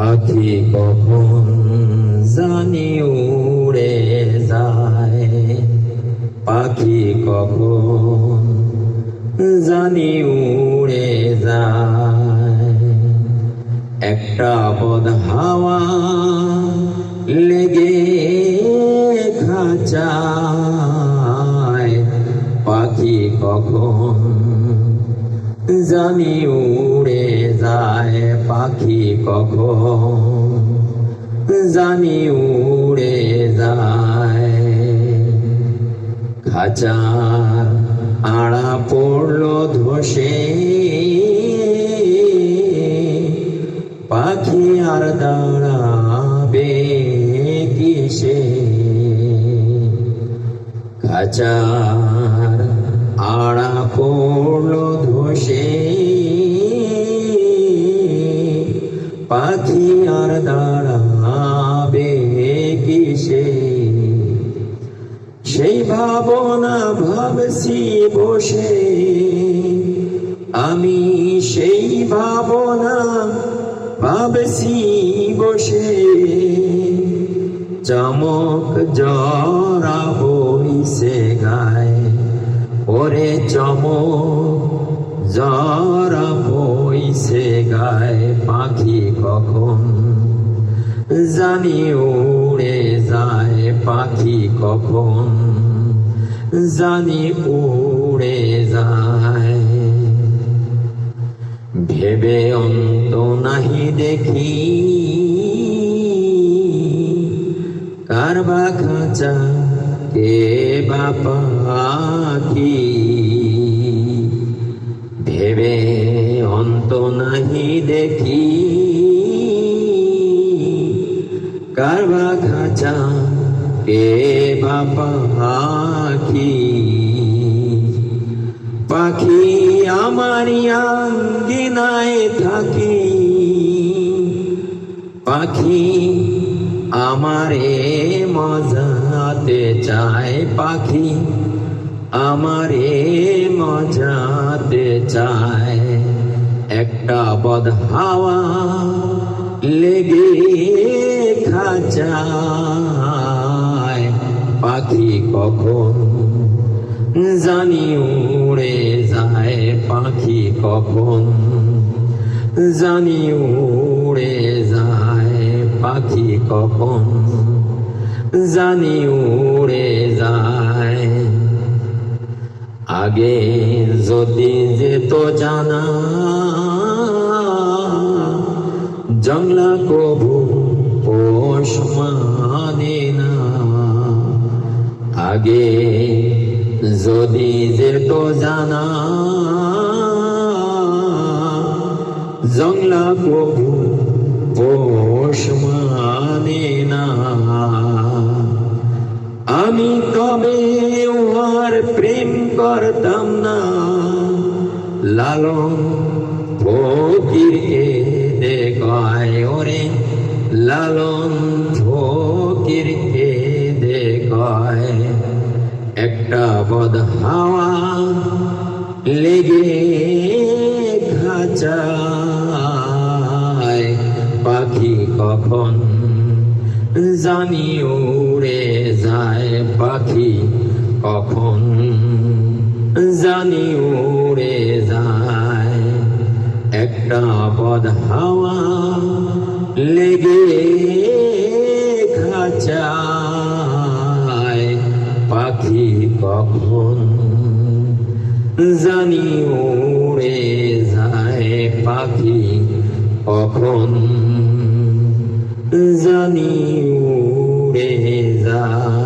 পাখি কখন জানি উড়ে যায়, পাখি কখন জানি উড়ে যায়। একটা বদ হাওয়া লেগে খাঁচায়, পাখি কখন জানি উড়ে যায়, পাখি কখন জানি উড়ে যায়। খাঁচার আড়া পড়ল ধসে, পাখি আর দাঁড়াবে কিসে। খাঁচার আড়া পড়ল ধসে, পাখি আর দাঁড়াবে কিসে। সেই ভাবনা ভাবছি বসে আমি, সেই ভাবনা ভাবছি বসে। চমক জরা বইছে গায়ে, ওরে চমক জরা বইছে গায়ে। পাখি কখন জানি উড়ে যায়, পাখি কখন জানি উড়ে যায়। ভেবে অন্ত নাহি দেখি, কার বা খাঁচা কে বা পাখি। ভেবে অন্ত নাহি দেখি, কার বা খাঁচা কে বা পাখি। পাখি আমারি আঙ্গিনায় থাকি, পাখি আমারে মজাতে চায়, পাখি আমারে মজাতে চায়। একটা বদ হাওয়া লেগে খাঁচায়, পাখি কখন জানি উড়ে যায়, পাখি কখন জানি উড়ে যায়, পাখি কখন জানি উড়ে যায়। আগে যদি যেত জানা, জংলা কবু পোষ মানে না। আগে যদি যেত জানা, জংলা কবু পোষ মানে না। আমি তবে উহার প্রেম করতাম না, লালন ফকিরকে দেখায়, ওরে লালন ফকিরকে দেখায়। একটা বদ হাওয়া লেগে খাঁচায়, পাখি কখন জানি উড়ে যায়, পাখি কখন জানি উড়ে যায়। একটা বদ হাওয়া লেগে খাঁচায়, পাখি কখন জানি উড়ে যায়, পাখি কখন জানি উড়ে যায়।